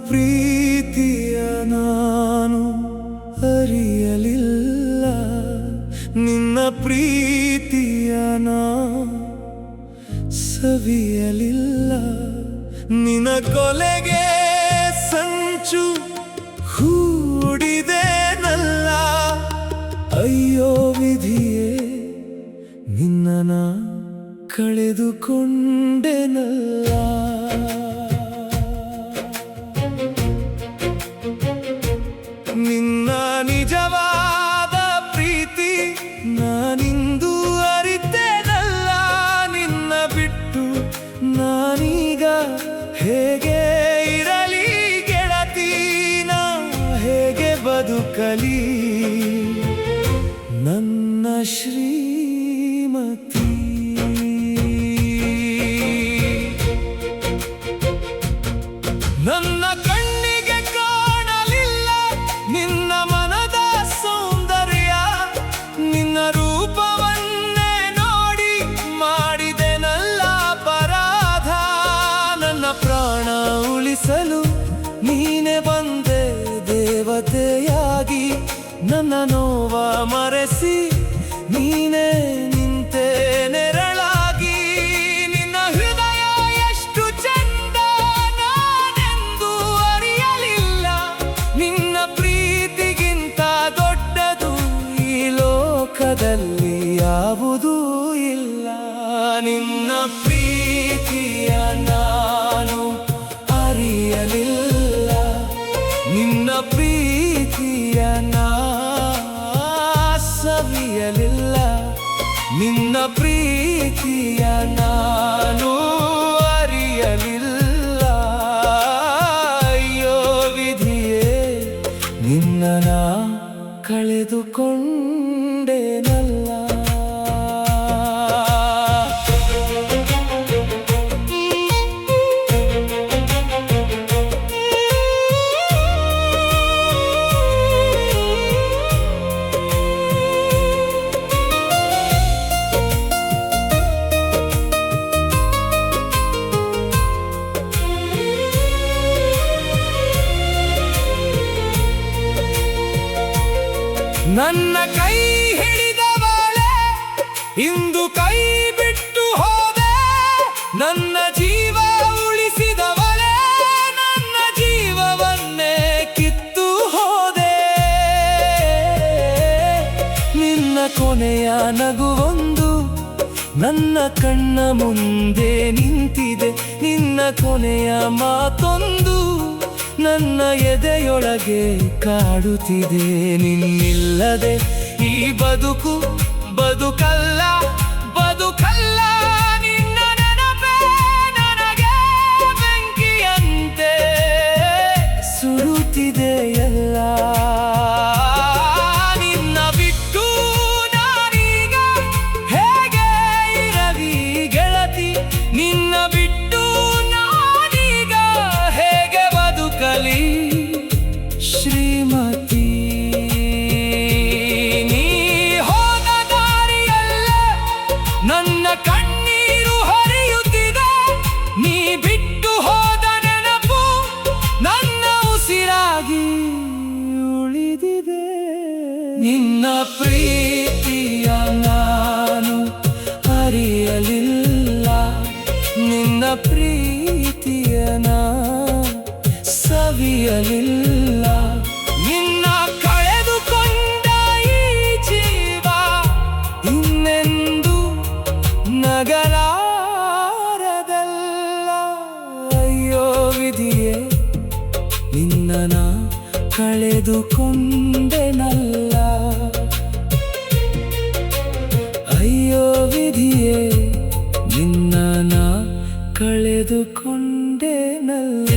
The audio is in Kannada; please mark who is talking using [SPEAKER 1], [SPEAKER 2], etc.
[SPEAKER 1] ಪ್ರೀತಿಯ ನಾನು ಅರಿಯಲಿಲ್ಲ, ನಿನ್ನ ಪ್ರೀತಿಯ ನಾ ಸವಿಯಲಿಲ್ಲ. ನಿನ್ನ ಕೊಲೆಗೆ ಸಂಚು ಹೂಡಿದೆನಲ್ಲ, ಅಯ್ಯೋ ವಿಧಿಯೇ ನಿನ್ನ ಕಳೆದುಕೊಂಡೆನಲ್ಲ. ನಿನ್ನ ನಿಜವಾದ ಪ್ರೀತಿ ನಾನಿಂದು ಅರಿತೆನಲ್ಲ, ನಿನ್ನ ಬಿಟ್ಟು ನಾನೀಗ ಹೇಗೆ ಇರಲಿ ಗೆಳತಿ, ನಾ ಹೇಗೆ ಬದುಕಲಿ ನನ್ನ ಶ್ರೀಮತಿ. ನನ್ನ ಕಣ್ಣಿಗೆ ಕಾಣಲಿಲ್ಲ ನಿನ್ನ ಮನದ ಸೌಂದರ್ಯ, ನಿನ್ನ ರೂಪವನ್ನೇ ನೋಡಿ ಮಾಡಿದೆನಲ್ಲ ಅಪರಾಧ. ನನ್ನ ಪ್ರಾಣ ಉಳಿಸಲು ನೀನೆ ಬಂದೆ ದೇವತೆಯಾಗಿ, ನನ್ನ ನೋವ ಮರೆಸಿ ನೀನೇ ನಿಂತೆ ನೆರಳಾಗಿ. ನಿನ್ನ ಹೃದಯ ಎಷ್ಟು ಚಂದ ನಾನೆಂದು ಅರಿಯಲಿಲ್ಲ, ನಿನ್ನ ಪ್ರೀತಿಗಿಂತ ದೊಡ್ಡದು ಈ ಲೋಕದಲ್ಲಿ ಯಾವುದೂ ಇಲ್ಲ. ನಿನ್ನ ಪ್ರೀತಿಯ ನಾನು ಅರಿಯಲಿಲ್ಲ, ನಿನ್ನ ಪ್ರೀತಿಯ ನಾ ಸವಿಯಲಿಲ್ಲ, ನಿನ್ನ ಪ್ರೀತಿಯ ನಾನು ಅರಿಯಲಿಲ್ಲ. ಅಯ್ಯೋ ವಿಧಿಯೇ ನಿನ್ನ ಕಳೆದುಕೊಂಡೆನಲ್ಲ. ನನ್ನ ಕೈ ಹಿಡಿದವಳೆ ಇಂದು ಕೈ ಬಿಟ್ಟು ಹೋದೆ, ನನ್ನ ಜೀವ ಉಳಿಸಿದವಳೆ ನನ್ನ ಜೀವವನ್ನೇ ಕಿತ್ತು ಹೋದೆ. ನಿನ್ನ ಕೊನೆಯ ನಗುವೊಂದು ನನ್ನ ಕಣ್ಣ ಮುಂದೆ ನಿಂತಿದೆ, ನಿನ್ನ ಕೊನೆಯ ಮಾತೊಂದು ನನ್ನ ಎದೆಯೊಳಗೆ ಕಾಡುತ್ತಿದೆ. ನಿನ್ನಿಲ್ಲದೆ ಈ ಬದುಕು ಬದುಕಲ್ಲ, ಬದುಕಲ್ಲ. ನಿನ್ನ ನೆನಪೇ ನನಗೆ ಬೆಂಕಿಯಂತೆ ಸುಡುತ್ತಿದೆ ಎಲ್ಲ. ನಿನ್ನ ಬಿಟ್ಟು ನಾನೀಗ ಹೇಗೆ ಇರಲಿ ಗೆಳತಿ, ನಿನ್ನ ಬಿಟ್ಟು ನಾನೀಗ ಹೇಗೆ ಬದುಕಲಿ ಶ್ರೀಮತಿ. ನೀ ಹೋದ ದಾರಿಯಲ್ಲೇ ನನ್ನ ಕಣ್ಣೀರು ಹರಿಯುತ್ತಿದೆ, ನೀ ಬಿಟ್ಟು ಹೋದ ನೆನಪು ನನ್ನ ಉಸಿರಾಗಿ ಉಳಿದಿದೆ. ನಿನ್ನ ಪ್ರೀತಿಯ ನಾನು ಅರಿಯಲಿಲ್ಲ, ನಿನ್ನ ಪ್ರೀತಿಯ ನಾ ಸವಿಯಲಿಲ್ಲ. ನಿನ್ನ ಕಳೆದುಕೊಂಡ ಈ ಜೀವ ಇನ್ನೆಂದು ನಗಲಾರದಲ್ಲ. ಅಯ್ಯೋ ವಿಧಿಯೇ ನಿನ್ನ ಕಳೆದುಕೊಂಡೆನಲ್ಲ, ಅಯ್ಯೋ ವಿಧಿಯೇ ನಿನ್ನ ಕಳೆದುಕೊಂಡೆನಲ್ಲ.